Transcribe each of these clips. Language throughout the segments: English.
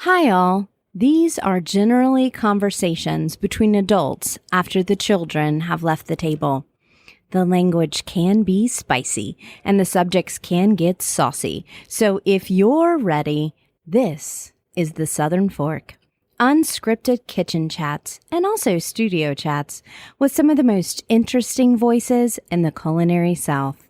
Hi all. These are generally conversations between adults after the children have left the table. The language can be spicy and the subjects can get saucy. So if you're ready, this is the Southern Fork. Unscripted kitchen chats and also studio chats with some of the most interesting voices in the culinary South.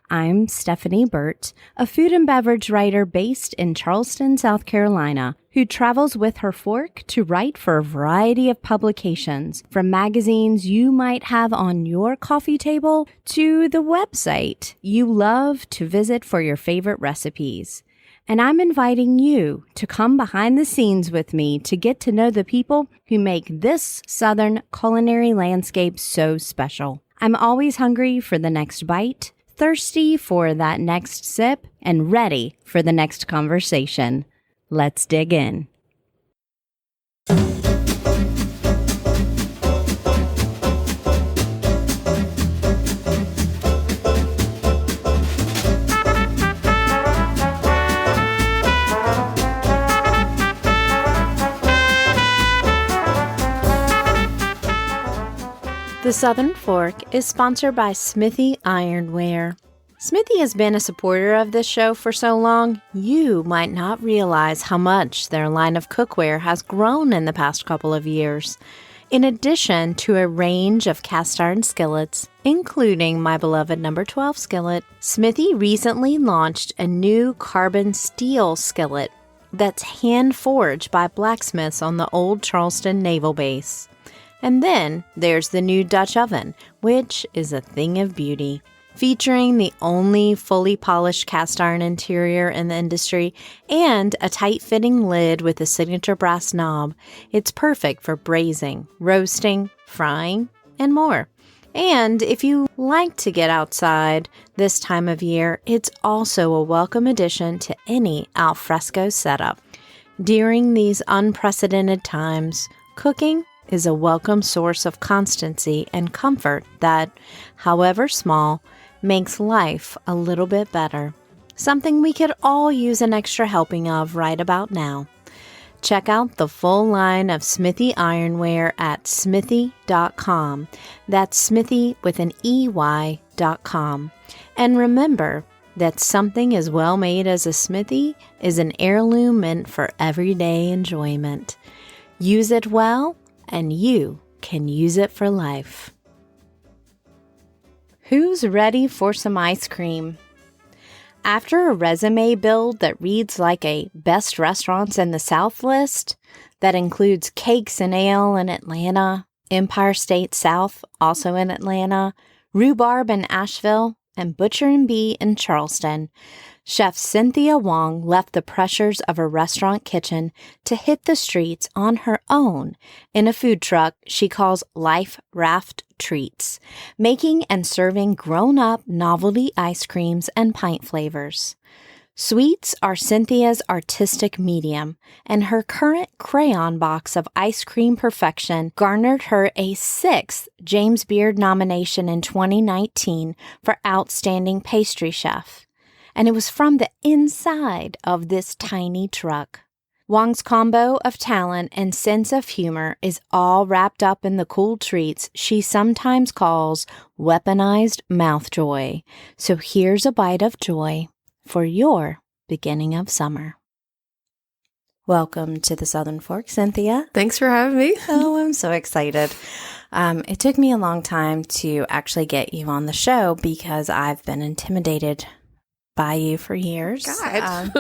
I'm Stephanie Burt, a food and beverage writer based in Charleston, South Carolina, who travels with her fork to write for a variety of publications, from magazines you might have on your coffee table to the website you love to visit for your favorite recipes. And I'm inviting you to come behind the scenes with me to get to know the people who make this Southern culinary landscape so special. I'm always hungry for the next bite, thirsty for that next sip, and ready for the next conversation. Let's dig in. The Southern Fork is sponsored by Smithy Ironware. Smithy has been a supporter of this show for so long, you might not realize how much their line of cookware has grown in the past couple of years. In addition to a range of cast iron skillets, including my beloved number 12 skillet, Smithy recently launched a new carbon steel skillet that's hand-forged by blacksmiths on the old Charleston Naval Base. And then there's the new Dutch oven, which is a thing of beauty. Featuring the only fully polished cast iron interior in the industry and a tight-fitting lid with a signature brass knob, it's perfect for braising, roasting, frying, and more. And if you like to get outside this time of year, it's also a welcome addition to any alfresco setup. During these unprecedented times, cooking is a welcome source of constancy and comfort that, however small, makes life a little bit better. Something we could all use an extra helping of right about now. Check out the full line of Smithy Ironware at smithy.com. That's Smithy with an EY.com. And remember that something as well made as a Smithy is an heirloom meant for everyday enjoyment. Use it well, and you can use it for life. Who's ready for some ice cream? After a resume build that reads like a best restaurants in the South list that includes Cakes and Ale in Atlanta, Empire State South, also in Atlanta, Rhubarb in Asheville, and Butcher and Bee in Charleston, Chef Cynthia Wong left the pressures of a restaurant kitchen to hit the streets on her own in a food truck she calls Life Raft Treats, making and serving grown-up novelty ice creams and pint flavors. Sweets are Cynthia's artistic medium, and her current crayon box of ice cream perfection garnered her a 6th James Beard nomination in 2019 for Outstanding Pastry Chef. And it was from the inside of this tiny truck. Wong's combo of talent and sense of humor is all wrapped up in the cool treats she sometimes calls weaponized mouth joy. So here's a bite of joy for your beginning of summer. Welcome to the Southern Fork, Cynthia. Thanks for having me. Oh, I'm so excited. It took me a long time to actually get you on the show because I've been intimidated by you for years. God.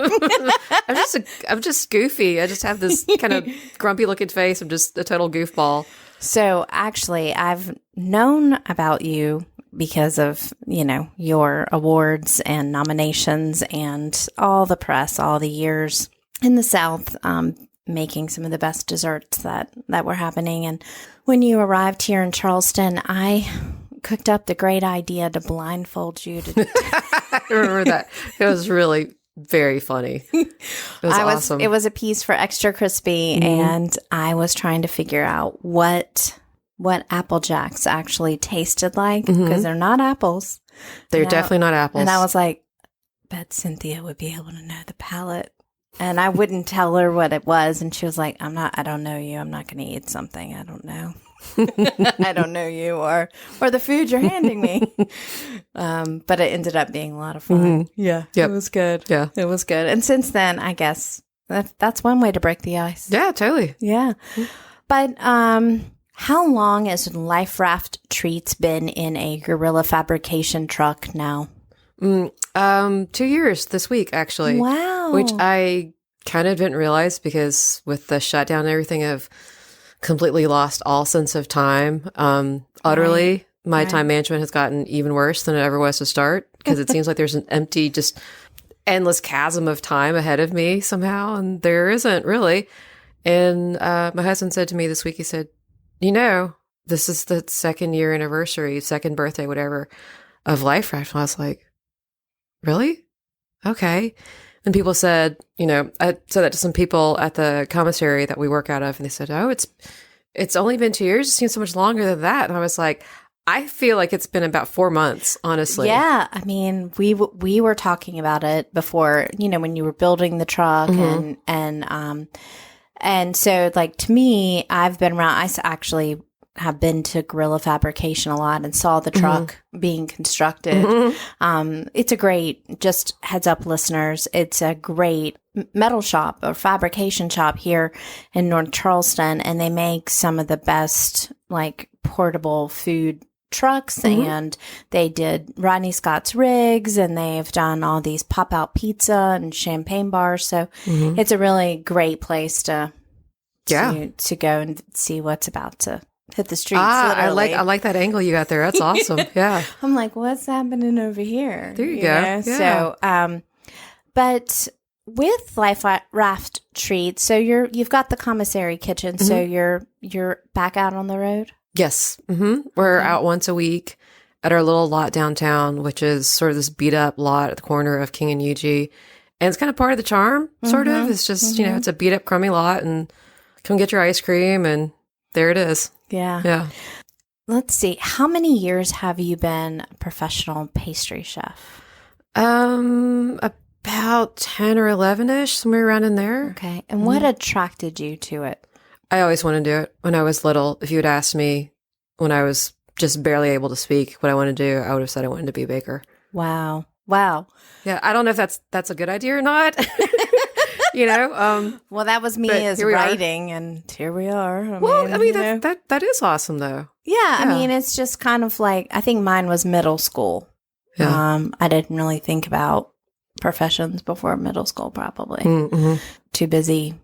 I'm just goofy. I just have this kind of grumpy looking face. I'm just a total goofball. So actually, I've known about you because of, your awards and nominations and all the press, all the years in the South, making some of the best desserts that were happening. And when you arrived here in Charleston, I cooked up the great idea to blindfold you. I remember that. It was really very funny. It was awesome. It was a piece for Extra Crispy, and I was trying to figure out what Apple Jacks actually tasted like, because they're not apples. They're definitely not apples. And I was like, bet Cynthia would be able to know the palate And I wouldn't tell her what it was. And she was like, I don't know you. I'm not going to eat something I don't know. I don't know you or the food you're handing me. But it ended up being a lot of fun. Yeah. Yep. It was good. Yeah. It was good. And since then, I guess that's one way to break the ice. Yeah, totally. Yeah. But how long has Life Raft Treats been in a guerrilla fabrication truck now? 2 years this week, actually. Wow. Which I kind of didn't realize because with the shutdown and everything, I've completely lost all sense of time. Utterly. Right. My time management has gotten even worse than it ever was to start because it seems like there's an empty, just endless chasm of time ahead of me somehow. And there isn't really. And my husband said to me this week, he said, this is the second year anniversary, second birthday, whatever, of Life Raft. And I was like, really? Okay. And people said, I said that to some people at the commissary that we work out of, and they said, oh, it's only been 2 years. It seems so much longer than that. And I was like, I feel like it's been about 4 months, honestly. Yeah. I mean, we were talking about it before, when you were building the truck and so like to me, I've been around, I actually have been to guerrilla fabrication a lot and saw the truck being constructed. It's a great, just heads up listeners, it's a great metal shop or fabrication shop here in North Charleston. And they make some of the best like portable food trucks and they did Rodney Scott's rigs and they've done all these pop out pizza and champagne bars. So it's a really great place to go and see what's about to hit the streets. I like that angle you got there. That's awesome. Yeah. I'm like, what's happening over here? There you go. Yeah. So, but with Life Raft Treats, so you've got the commissary kitchen, so you're back out on the road? Yes. We're out once a week at our little lot downtown, which is sort of this beat up lot at the corner of King and UG. And it's kind of part of the charm, sort of. It's just, it's a beat up, crummy lot and come get your ice cream and there it is. Yeah. Yeah. Let's see. How many years have you been a professional pastry chef? About 10 or 11-ish, somewhere around in there. Okay. And what attracted you to it? I always wanted to do it when I was little. If you had asked me when I was just barely able to speak what I wanted to do, I would have said I wanted to be a baker. Wow. Yeah. I don't know if that's a good idea or not. Well, that was me as writing, and here we are. That is awesome, though. Yeah, I mean, it's just kind of like, I think mine was middle school. Yeah. I didn't really think about professions before middle school, probably. Too busy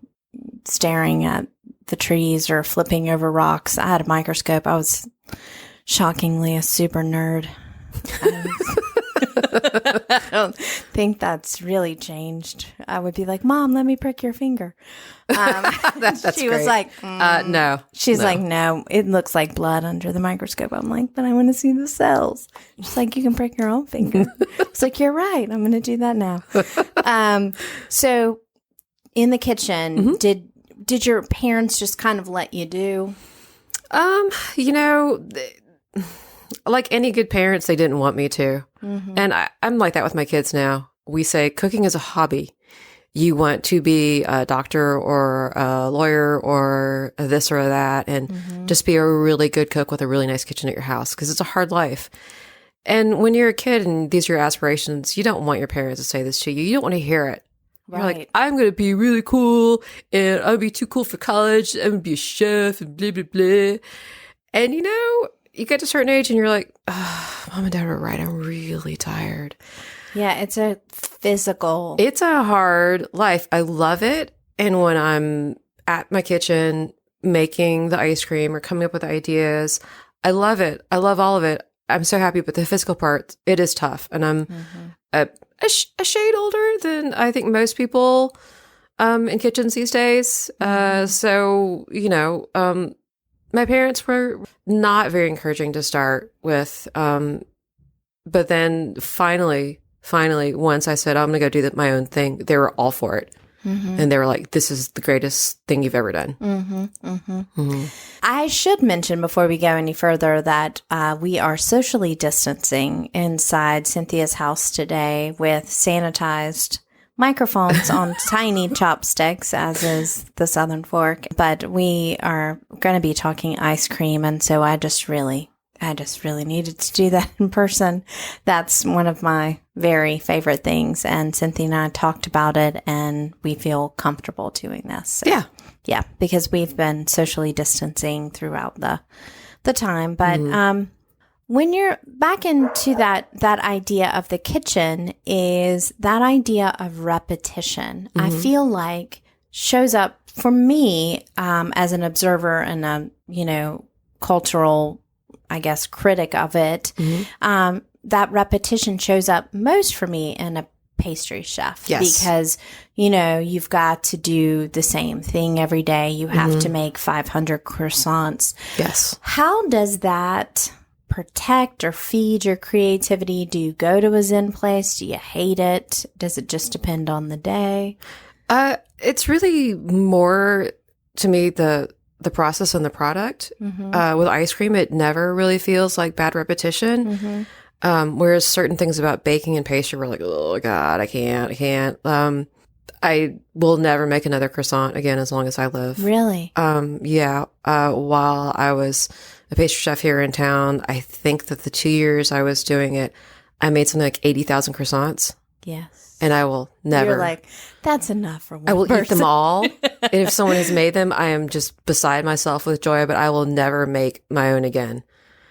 staring at the trees or flipping over rocks. I had a microscope. I was shockingly a super nerd. I don't think that's really changed. I would be like, Mom, let me prick your finger. That's she great. was like, no. She's like, no, it looks like blood under the microscope. I'm like, but I want to see the cells. She's like, you can prick your own finger. It's like, you're right. I'm going to do that now. So in the kitchen, did your parents just kind of let you do? Like any good parents, they didn't want me to. And I'm like that with my kids now. We say cooking is a hobby. You want to be a doctor or a lawyer or this or that and just be a really good cook with a really nice kitchen at your house because it's a hard life. And when you're a kid and these are your aspirations, you don't want your parents to say this to you. You don't want to hear it. Right. You're like, I'm going to be really cool and I'll be too cool for college. I'm going to be a chef and blah, blah, blah. And you get to a certain age and you're like, oh, Mom and Dad were right. I'm really tired. Yeah, it's a physical. It's a hard life. I love it. And when I'm at my kitchen making the ice cream or coming up with ideas, I love it. I love all of it. I'm so happy. But the physical part, it is tough. And I'm a shade older than I think most people in kitchens these days. So, my parents were not very encouraging to start with. But then finally, once I said, I'm going to go do my own thing, they were all for it. And they were like, this is the greatest thing you've ever done. I should mention before we go any further that we are socially distancing inside Cynthia's house today with sanitized microphones on tiny chopsticks, as is the Southern fork. But we are going to be talking ice cream, and so I just really needed to do that in person. That's one of my very favorite things, and Cynthia and I talked about it, and we feel comfortable doing this. So, yeah, because we've been socially distancing throughout the time. But when you're back into that idea of the kitchen, is that idea of repetition. I feel like shows up for me as an observer and a cultural, I guess, critic of it. That repetition shows up most for me in a pastry chef. Yes. Because, you've got to do the same thing every day. You have to make 500 croissants. Yes. How does that protect or feed your creativity? Do you go to a Zen place? Do you hate it? Does it just depend on the day? It's really more, to me, the process and the product. With ice cream, it never really feels like bad repetition. Whereas certain things about baking and pastry were like, oh God, I can't. I will never make another croissant again as long as I live. Really? Yeah. While I was a pastry chef here in town, I think that the 2 years I was doing it, I made something like 80,000 croissants. Yes. And I will never. You're like, that's enough for one I will person. eat them all. And if someone has made them, I am just beside myself with joy, but I will never make my own again.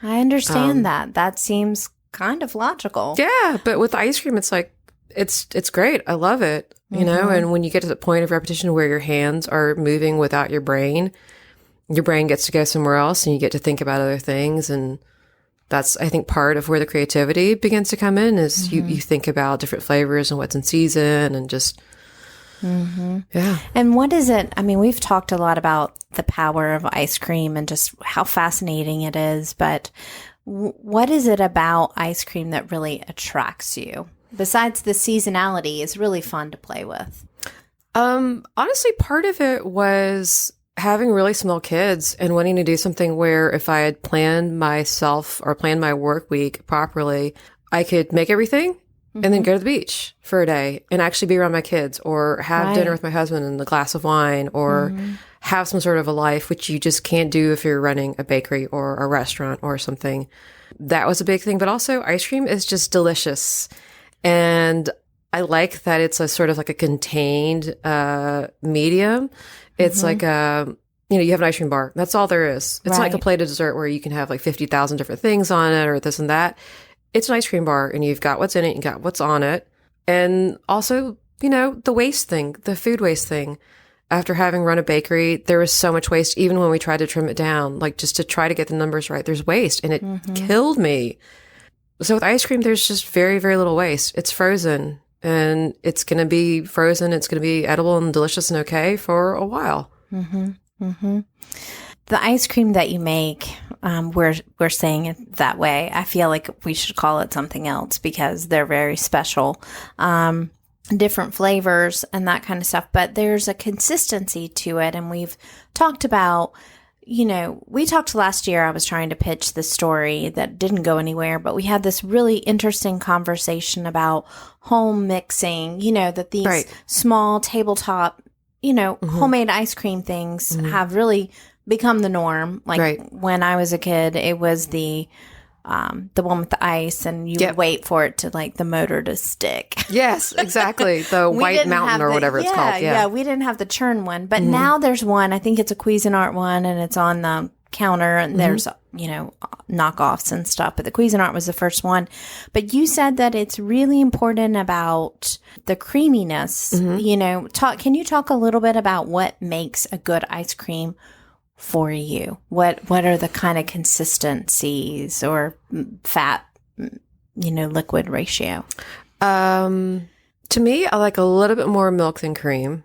I understand that. That seems kind of logical. Yeah. But with ice cream, it's like, it's great. I love it. And when you get to the point of repetition where your hands are moving without your brain gets to go somewhere else and you get to think about other things. And that's, I think, part of where the creativity begins to come in is you think about different flavors and what's in season and just, yeah. And what is it? I mean, we've talked a lot about the power of ice cream and just how fascinating it is, but what is it about ice cream that really attracts you? Besides the seasonality, is really fun to play with. Honestly, part of it was having really small kids and wanting to do something where if I had planned myself or planned my work week properly, I could make everything and then go to the beach for a day and actually be around my kids or have dinner with my husband and a glass of wine or have some sort of a life, which you just can't do if you're running a bakery or a restaurant or something. That was a big thing. But also ice cream is just delicious. And I like that it's a sort of like a contained medium. It's like you have an ice cream bar. That's all there is. It's not like a plate of dessert where you can have like 50,000 different things on it or this and that. It's an ice cream bar and you've got what's in it, you got what's on it. And also, the waste thing, the food waste thing. After having run a bakery, there was so much waste, even when we tried to trim it down, like just to try to get the numbers right. There's waste and it killed me. So with ice cream, there's just very, very little waste. It's frozen and it's going to be frozen. It's going to be edible and delicious and okay for a while. The ice cream that you make, we're saying it that way. I feel like we should call it something else because they're very special. Different flavors and that kind of stuff. But there's a consistency to it. And we've talked about, we talked last year, I was trying to pitch the story that didn't go anywhere, but we had this really interesting conversation about home mixing, that these small tabletop, homemade ice cream things have really become the norm. Like when I was a kid, it was the one with the ice and you would wait for it to the motor to stick. Yes, exactly. The White Mountain or whatever it's called. Yeah, we didn't have the churn one, but now there's one. I think it's a Cuisinart one and it's on the counter and there's, knockoffs and stuff, but the Cuisinart was the first one. But you said that it's really important about the creaminess, can you talk a little bit about what makes a good ice cream for you? What are the kind of consistencies or fat, liquid ratio? To me, I like a little bit more milk than cream.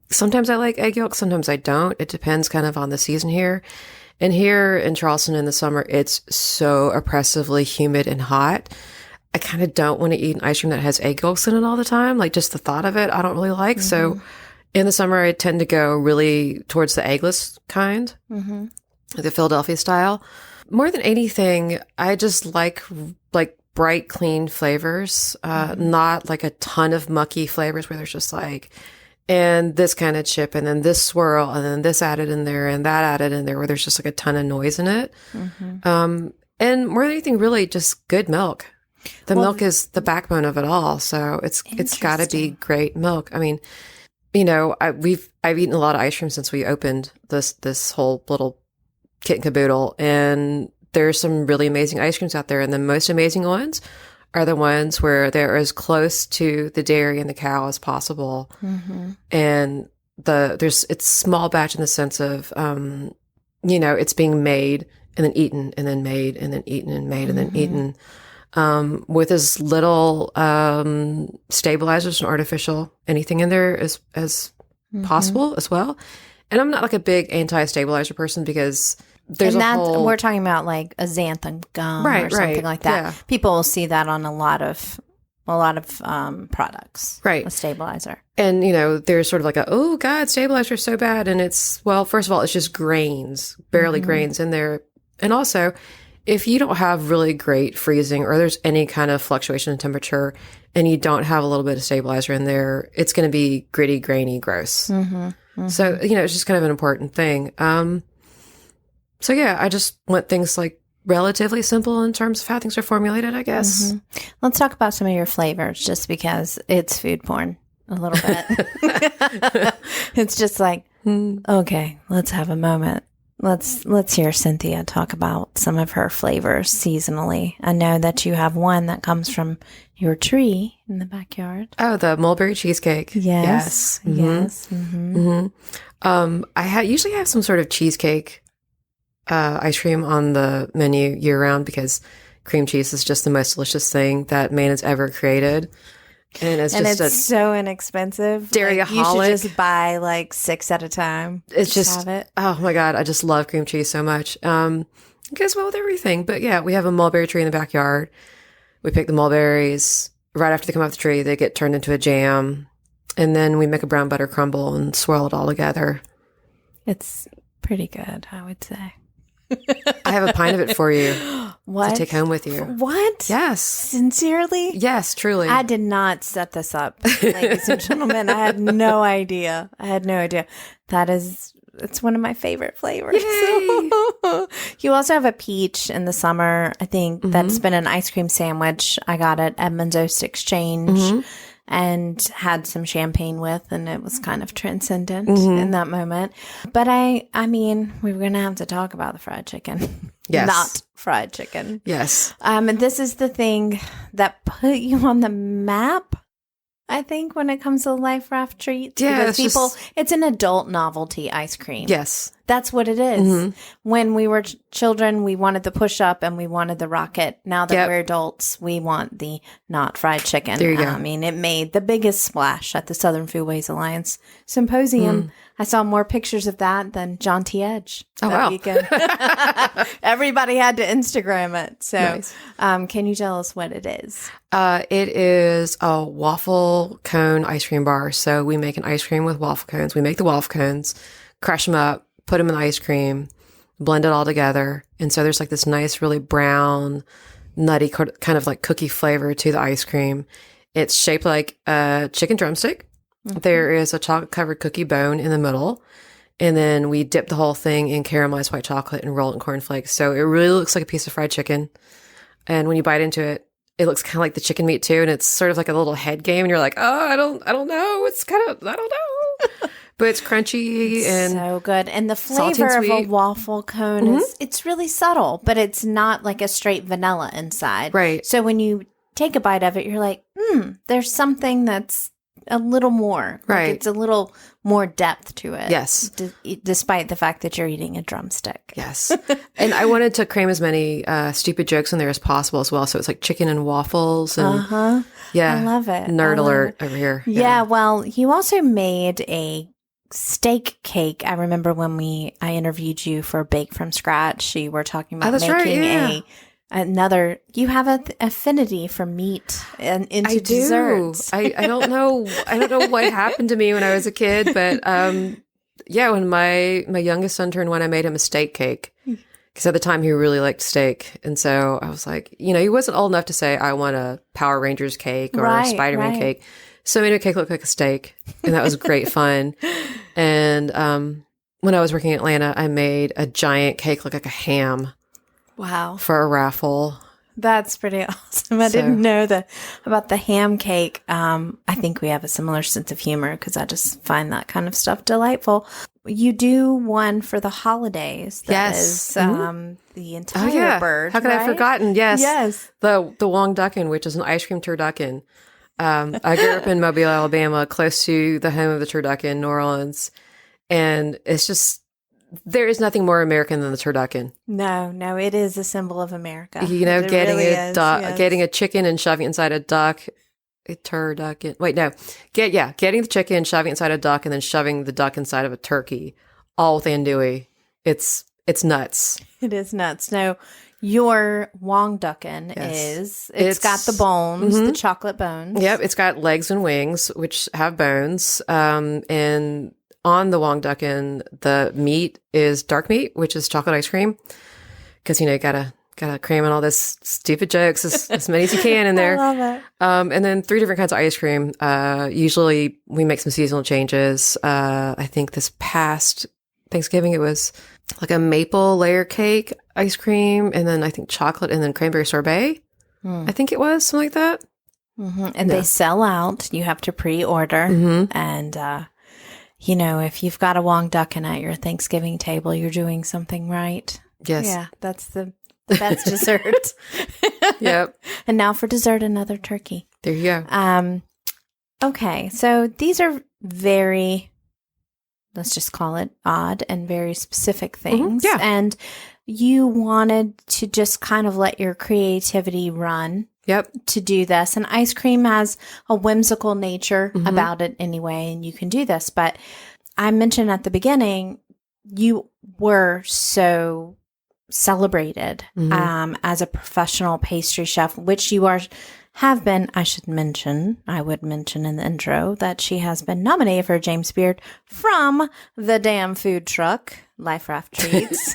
Sometimes I like egg yolk, sometimes I don't. It depends kind of on the season here. And here in Charleston in the summer, it's so oppressively humid and hot. I kind of don't want to eat an ice cream that has egg yolks in it all the time. Like just the thought of it, I don't really like. So in the summer, I tend to go really towards the eggless kind, the Philadelphia style. More than anything, I just like bright, clean flavors, not like a ton of mucky flavors where there's just like, and this kind of chip, and then this swirl, and then this added in there, and that added in there, where there's just like a ton of noise in it. And more than anything, really just good milk. The milk is the backbone of it all. So it's got to be great milk. I mean, I've eaten a lot of ice cream since we opened this whole little kit and caboodle, and there's some really amazing ice creams out there. And the most amazing ones are the ones where they're as close to the dairy and the cow as possible. And it's small batch in the sense of, it's being made and then eaten and then made and then eaten and made and then eaten, with as little stabilizers and artificial anything in there as possible as well. And I'm not like a big anti-stabilizer person because we're talking about like a xanthan gum or something like that. Yeah. People will see that on a lot of products, right? A stabilizer. And, there's sort of like oh God, stabilizer is so bad. And it's, well, first of all, it's just grains, barely grains in there. And also, if you don't have really great freezing or there's any kind of fluctuation in temperature and you don't have a little bit of stabilizer in there, it's going to be gritty, grainy, gross. So, it's just kind of an important thing. So yeah, I just want things like relatively simple in terms of how things are formulated, I guess. Let's talk about some of your flavors, just because it's food porn a little bit. It's just like, okay, let's have a moment. Let's hear Cynthia talk about some of her flavors seasonally. I know that you have one that comes from your tree in the backyard. Oh, the mulberry cheesecake. Yes. Yes. I usually have some sort of cheesecake ice cream on the menu year round because cream cheese is just the most delicious thing that man has ever created. And it's so inexpensive. Dairyaholic. You should just buy like 6 at a time. It's just have it. Oh my God, I just love cream cheese so much. It goes well with everything. But yeah, we have a mulberry tree in the backyard. We pick the mulberries right after they come off the tree. They get turned into a jam, and then we make a brown butter crumble and swirl it all together. It's pretty good, I would say. I have a pint of it for you. What? To take home with you. What? Yes. Sincerely? Yes, truly. I did not set this up, ladies and gentlemen. I had no idea. It's one of my favorite flavors. You also have a peach in the summer, I think, that's been an ice cream sandwich I got at Edmond's Oast Exchange and had some champagne with, and it was kind of transcendent in that moment. But I mean, we were going to have to talk about the fried chicken. Yes. Not fried chicken. Yes. And this is the thing that put you on the map, I think, when it comes to Life Raft Treats. Yeah, because it's an adult novelty ice cream. Yes. That's what it is. When we were children, we wanted the push-up and we wanted the rocket. Now that we're adults, we want the not fried chicken. There you go. I mean, it made the biggest splash at the Southern Foodways Alliance Symposium. I saw more pictures of that than John T. Edge that weekend. Everybody had to Instagram it. So nice. Can you tell us what it is? It is a waffle cone ice cream bar. So we make an ice cream with waffle cones. We make the waffle cones, crush them up, put them in the ice cream, blend it all together. And so there's like this nice, really brown, nutty kind of like cookie flavor to the ice cream. It's shaped like a chicken drumstick. There is a chocolate covered cookie bone in the middle. And then we dip the whole thing in caramelized white chocolate and roll it in cornflakes. So it really looks like a piece of fried chicken. And when you bite into it, it looks kind of like the chicken meat too. And it's sort of like a little head game. And you're like, oh, I don't know. It's kind of, I don't know. But it's crunchy and so good. And the flavor of a waffle cone it's really subtle, but it's not like a straight vanilla inside. Right. So when you take a bite of it, you're like, there's something that's a little more. Right. Like it's a little more depth to it. Yes. Despite the fact that you're eating a drumstick. Yes. And I wanted to cram as many stupid jokes in there as possible as well. So it's like chicken and waffles. And, yeah. I love it. Nerd alert over here. Yeah. Well, you also made a steak cake. I remember when I interviewed you for Bake from Scratch. You were talking about making another. You have an affinity for meat and into desserts. I don't know. I don't know what happened to me when I was a kid, but when my youngest son turned 1, I made him a steak cake Because at the time he really liked steak. And so I was like, he wasn't old enough to say, I want a Power Rangers cake or a Spider-Man cake. So he made a cake look like a steak. And that was great fun. And when I was working in Atlanta, I made a giant cake look like a ham. Wow. For a raffle. That's pretty awesome. I didn't know about the ham cake. I think we have a similar sense of humor because I just find that kind of stuff delightful. You do one for the holidays. That is the entire bird. How could I have forgotten? Yes. Yes. The Wong Duckin, which is an ice cream turducken. I grew up in Mobile, Alabama, close to the home of the turducken, New Orleans. And it's just, there is nothing more American than the turducken. No, it is a symbol of America. Getting a chicken and shoving it inside a duck. A turducken. Wait, no. Getting the chicken, shoving it inside a duck, and then shoving the duck inside of a turkey, all with andouille. It's nuts. It is nuts. No, your Wong Duckin it's got the bones, the chocolate bones. Yep, it's got legs and wings, which have bones. And on the Wong Duckin, the meat is dark meat, which is chocolate ice cream. Because, you gotta cram in all this stupid jokes, as many as you can in there. I love it. And then 3 different kinds of ice cream. Usually we make some seasonal changes. I think this past Thanksgiving, it was like a maple layer cake ice cream, and then I think chocolate, and then cranberry sorbet. I think it was something like that. Mm-hmm. And they sell out. You have to pre-order. And, if you've got a Wong Duckin at your Thanksgiving table, you're doing something right. Yes. Yeah, that's the best dessert. Yep. And now for dessert, another turkey. There you go. Okay, so these are very, let's just call it odd and very specific things. Yeah. And you wanted to just kind of let your creativity run. Yep. To do this. And ice cream has a whimsical nature about it anyway, and you can do this. But I mentioned at the beginning, you were so celebrated as a professional pastry chef, which you have been. I would mention in the intro that she has been nominated for a James Beard from the damn food truck, Life Raft Treats,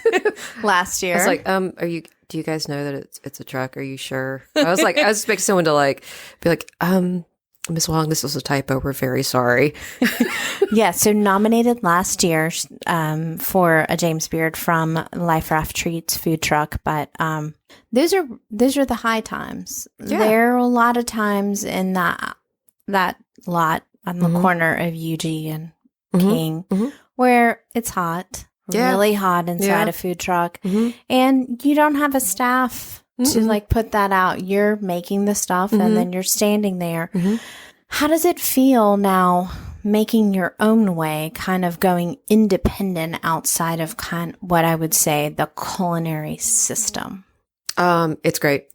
last year. I was like, do you guys know that it's a truck? Are you sure? I was expecting someone to be like, Miss Wong, this was a typo. We're very sorry. Yeah, so nominated last year for a James Beard from Life Raft Treats food truck, but those are the high times. Yeah. There are a lot of times in that lot on the corner of UG and King where it's hot. Yeah. Really hot inside a food truck. And you don't have a staff to put that out. You're making the stuff and then you're standing there. How does it feel now making your own way, kind of going independent outside of what I would say the culinary system? It's great.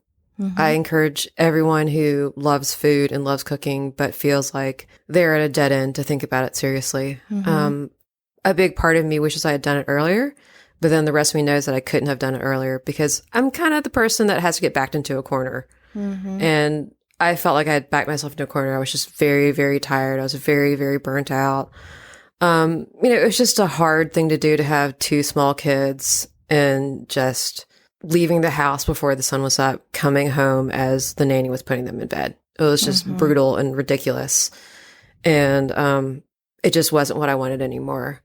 I encourage everyone who loves food and loves cooking, but feels like they're at a dead end to think about it seriously. A big part of me wishes I had done it earlier, but then the rest of me knows that I couldn't have done it earlier because I'm kind of the person that has to get backed into a corner. And I felt like I had backed myself into a corner. I was just very, very tired. I was very, very burnt out. It was just a hard thing to do to have 2 small kids and just leaving the house before the sun was up, coming home as the nanny was putting them in bed. It was just brutal and ridiculous. And it just wasn't what I wanted anymore.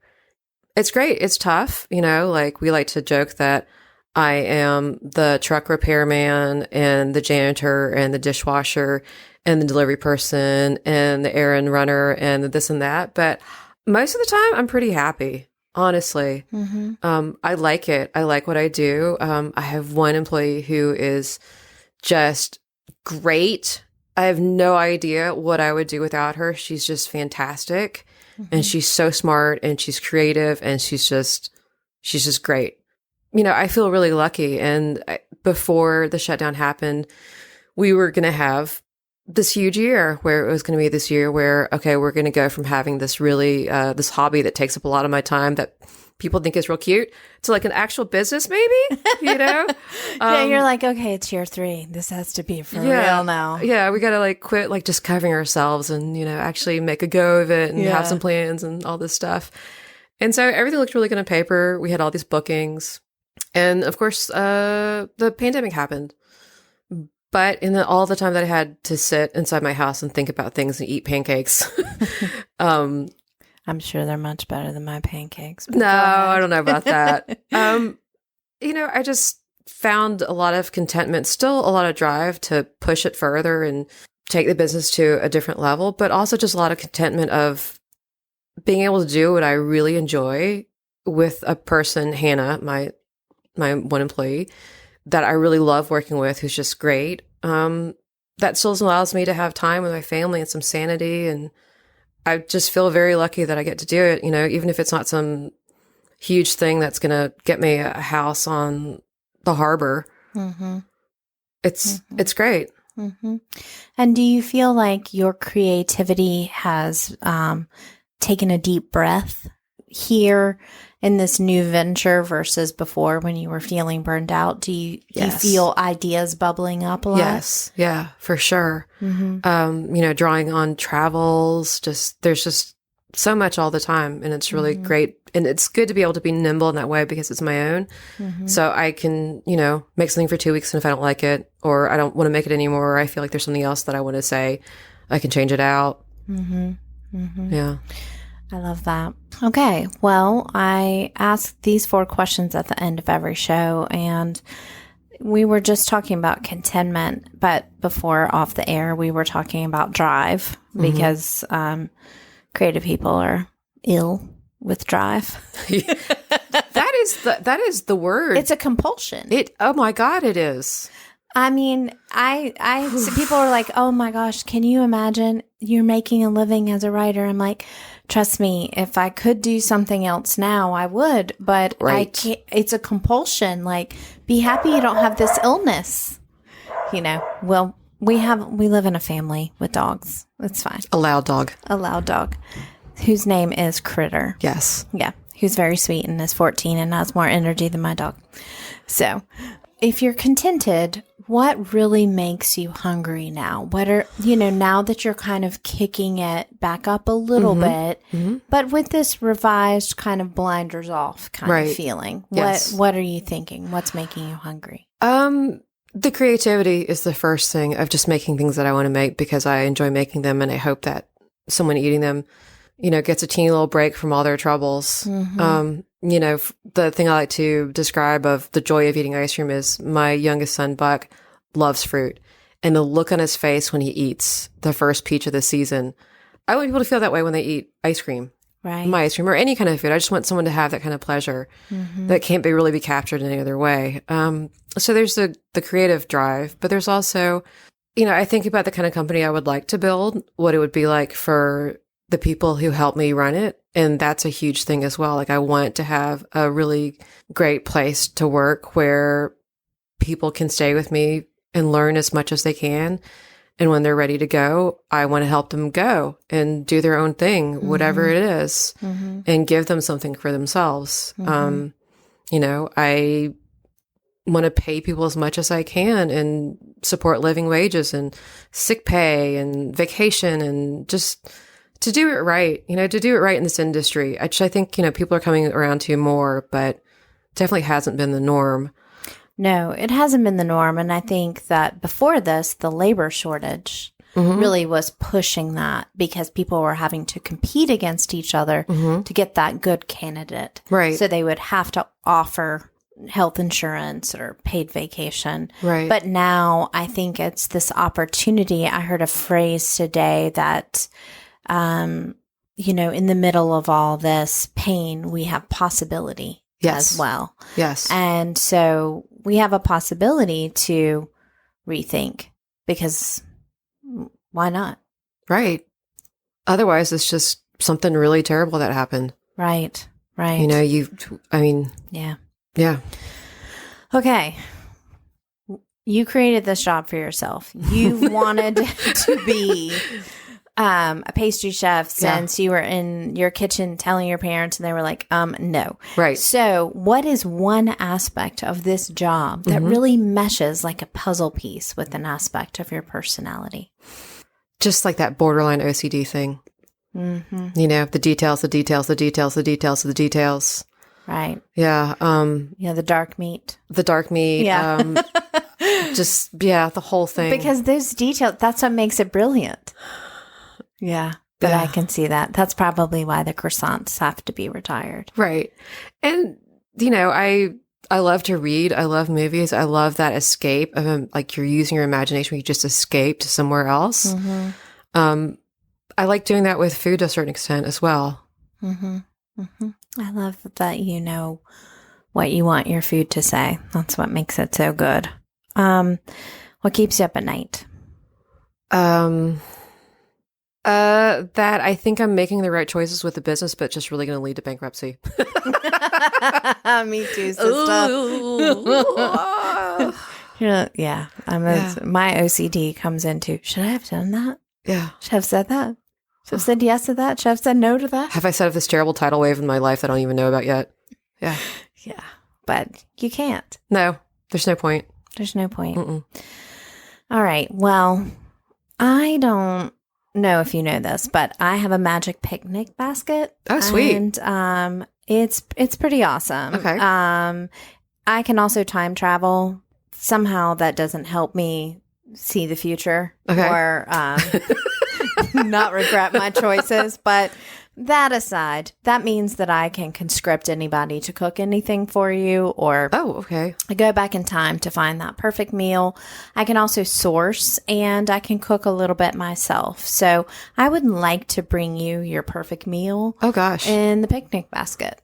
It's great. It's tough. We like to joke that I am the truck repairman and the janitor and the dishwasher and the delivery person and the errand runner and the this and that. But most of the time, I'm pretty happy, honestly. I like it. I like what I do. I have one employee who is just great. I have no idea what I would do without her. She's just fantastic. And she's so smart and she's creative and she's just great. I feel really lucky. And before the shutdown happened, we were going to have this huge year where it was going to be this year where, okay, we're going to go from having this really, this hobby that takes up a lot of my time that people think is real cute to an actual business, maybe, Yeah, you're like, okay, it's year 3. This has to be for real now. Yeah, we got to quit just covering ourselves and, actually make a go of it and have some plans and all this stuff. And so everything looked really good on paper. We had all these bookings. And of course, the pandemic happened. But in all the time that I had to sit inside my house and think about things and eat pancakes, I'm sure they're much better than my pancakes. No, I don't know about that. I just found a lot of contentment, still a lot of drive to push it further and take the business to a different level, but also just a lot of contentment of being able to do what I really enjoy with a person, Hannah, my one employee that I really love working with, who's just great. That still allows me to have time with my family and some sanity. And I just feel very lucky that I get to do it, even if it's not some huge thing that's going to get me a house on the harbor. Mm-hmm. It's great. Mm-hmm. And do you feel like your creativity has taken a deep breath here in this new venture versus before when you were feeling burned out? Do you feel ideas bubbling up a lot? Yes. Yeah, for sure. Mm-hmm. Drawing on travels, there's just so much all the time, and it's really great. And it's good to be able to be nimble in that way because it's my own. Mm-hmm. So I can, make something for 2 weeks, and if I don't like it or I don't want to make it anymore, or I feel like there's something else that I want to say, I can change it out. Mm-hmm. Mm-hmm. Yeah. I love that. Okay. Well, I ask these 4 questions at the end of every show, and we were just talking about contentment, but before off the air, we were talking about drive because creative people are ill with drive. That is the word. It's a compulsion. Oh my God, it is. I mean, so people are like, oh my gosh, can you imagine you're making a living as a writer? I'm like, trust me, if I could do something else now, I would, but I can't. It's a compulsion. Like, be happy you don't have this illness. Well, we live in a family with dogs. It's fine. A loud dog, whose name is Critter. Yes. Yeah. Who's very sweet and is 14 and has more energy than my dog. So if you're contented, what really makes you hungry now? What are, now that you're kind of kicking it back up a little bit, but with this revised kind of blinders off kind of feeling, what are you thinking? What's making you hungry? The creativity is the first thing of just making things that I want to make because I enjoy making them, and I hope that someone eating them, gets a teeny little break from all their troubles. The thing I like to describe of the joy of eating ice cream is my youngest son, Buck, loves fruit. And the look on his face when he eats the first peach of the season, I want people to feel that way when they eat ice cream. Right. My ice cream or any kind of food. I just want someone to have that kind of pleasure that can't really be captured in any other way. So there's the creative drive, but there's also, I think about the kind of company I would like to build, what it would be like for the people who help me run it. And that's a huge thing as well. Like, I want to have a really great place to work where people can stay with me and learn as much as they can. And when they're ready to go, I want to help them go and do their own thing, whatever it is, and give them something for themselves. I want to pay people as much as I can and support living wages and sick pay and vacation and just to do it right, to do it right in this industry, which I think, people are coming around to more, but definitely hasn't been the norm. No, it hasn't been the norm. And I think that before this, the labor shortage really was pushing that because people were having to compete against each other to get that good candidate. Right. So they would have to offer health insurance or paid vacation. Right. But now I think it's this opportunity. I heard a phrase today that, in the middle of all this pain, we have possibility as well. Yes. And so we have a possibility to rethink because why not? Right. Otherwise, it's just something really terrible that happened. Right. Right. Yeah. Yeah. Okay. You created this job for yourself. You wanted to be a pastry chef since you were in your kitchen telling your parents and they were like, no. Right. So what is one aspect of this job that really meshes like a puzzle piece with an aspect of your personality? Just like that borderline OCD thing. The details, the details, the details, the details, the details. Right. Yeah. The dark meat. The dark meat. Yeah. The whole thing. Because those details, that's what makes it brilliant. Yeah. But I can see that. That's probably why the croissants have to be retired. Right. And, I love to read. I love movies. I love that escape of like you're using your imagination. You just escape to somewhere else. Mm-hmm. I like doing that with food to a certain extent as well. Mm-hmm. Mm-hmm. I love that you know what you want your food to say. That's what makes it so good. What keeps you up at night? That I think I'm making the right choices with the business, but just really going to lead to bankruptcy. Me too, sister. My OCD comes into, should I have done that? Yeah. Should I have said that? Should I have said yes to that? Should I have said no to that? Have I set up this terrible tidal wave in my life that I don't even know about yet? Yeah. Yeah. But you can't. No, there's no point. There's no point. Mm-mm. All right. Well, I don't know if you know this, but I have a magic picnic basket. Oh, sweet. And it's pretty awesome. Okay. I can also time travel. Somehow that doesn't help me see the future or not regret my choices. But that aside, that means that I can conscript anybody to cook anything for you or I go back in time to find that perfect meal. I can also source and I can cook a little bit myself. So I would like to bring you your perfect meal. Oh, gosh. In the picnic basket.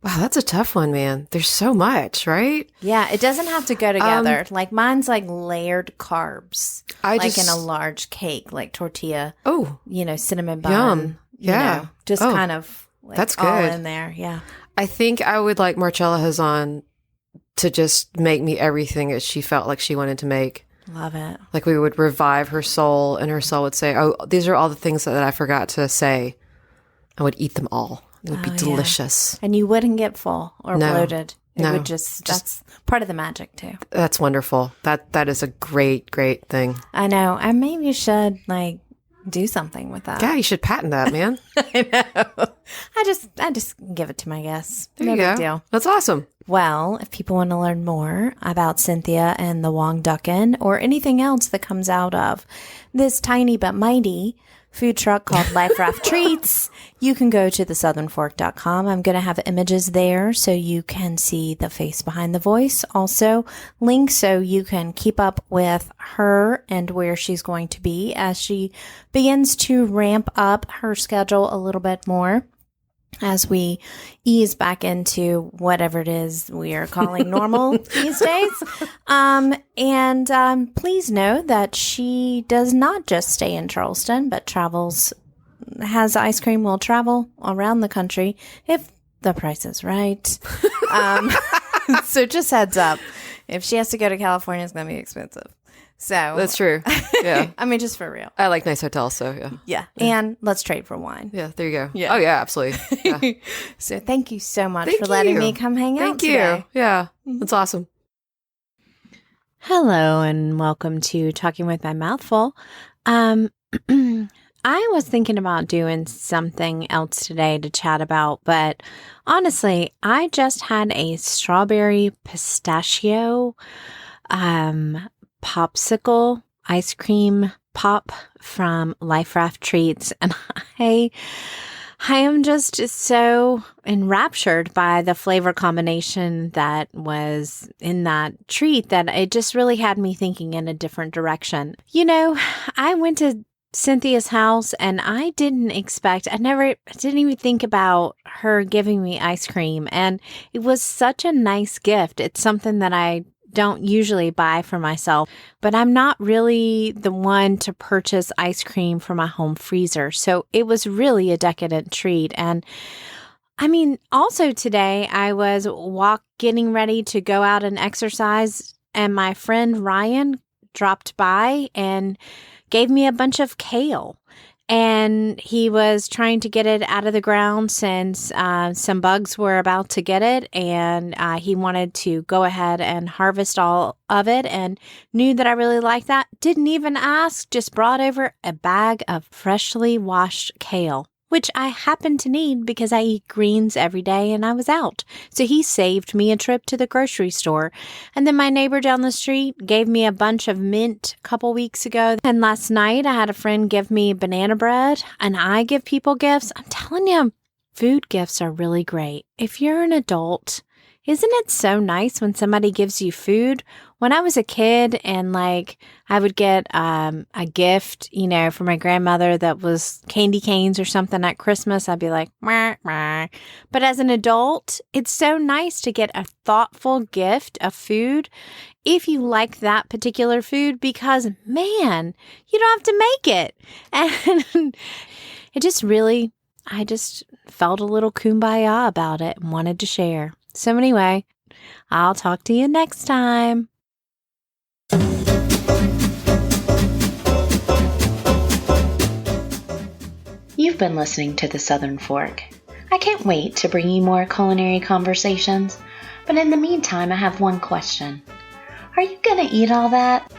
Wow, that's a tough one, man. There's so much, right? Yeah, it doesn't have to go together. Like mine's like layered carbs. In a large cake, like tortilla. Oh. Cinnamon bun. Yum. Yeah. Kind of like that's good. All in there. Yeah. I think I would like Marcella Hazan to just make me everything that she felt like she wanted to make. Love it. Like we would revive her soul and her soul would say, oh, these are all the things that I forgot to say. I would eat them all. It would be delicious. Yeah. And you wouldn't get full or bloated. It would just that's part of the magic too. That's wonderful. That is a great, great thing. I know. I maybe should do something with that. Yeah, you should patent that, man. I know. I just give it to my guests. No big deal. That's awesome. Well, if people want to learn more about Cynthia and the Wong Duckin or anything else that comes out of this tiny but mighty food truck called Life Raft Treats, you can go to thesouthernfork.com. I'm going to have images there so you can see the face behind the voice. Also, links so you can keep up with her and where she's going to be as she begins to ramp up her schedule a little bit more as we ease back into whatever it is we are calling normal these days. And please know that she does not just stay in Charleston, but has ice cream, will travel around the country if the price is right. So just heads up, if she has to go to California, it's going to be expensive. So that's true. Yeah. I mean, just for real. I like nice hotels, so yeah. Yeah. And let's trade for wine. Yeah, there you go. Yeah. Oh, yeah, absolutely. Yeah. So thank you so much for letting me come hang out today. Thank you. Yeah, that's awesome. Hello, and welcome to Talking with My Mouth Full. I was thinking about doing something else today to chat about, but honestly, I just had a strawberry pistachio popsicle ice cream pop from Life Raft Treats, and I am just so enraptured by the flavor combination that was in that treat that it just really had me thinking in a different direction. I went to Cynthia's house and I didn't even think about her giving me ice cream, and it was such a nice gift. It's something that I don't usually buy for myself, but I'm not really the one to purchase ice cream for my home freezer. So it was really a decadent treat. And I mean, also today I was getting ready to go out and exercise, and my friend Ryan dropped by and gave me a bunch of kale. And he was trying to get it out of the ground since some bugs were about to get it. And he wanted to go ahead and harvest all of it and knew that I really liked that. Didn't even ask, just brought over a bag of freshly washed kale. which I happen to need because I eat greens every day and I was out. So he saved me a trip to the grocery store. And then my neighbor down the street gave me a bunch of mint a couple weeks ago. And last night I had a friend give me banana bread, and I give people gifts. I'm telling you, food gifts are really great. If you're an adult, isn't it so nice when somebody gives you food? When I was a kid and I would get a gift, for my grandmother that was candy canes or something at Christmas, I'd be like, meh, meh. But as an adult, it's so nice to get a thoughtful gift of food if you like that particular food because, man, you don't have to make it. And I just felt a little kumbaya about it and wanted to share. So anyway, I'll talk to you next time. You've been listening to The Southern Fork. I can't wait to bring you more culinary conversations, but in the meantime, I have one question. Are you going to eat all that?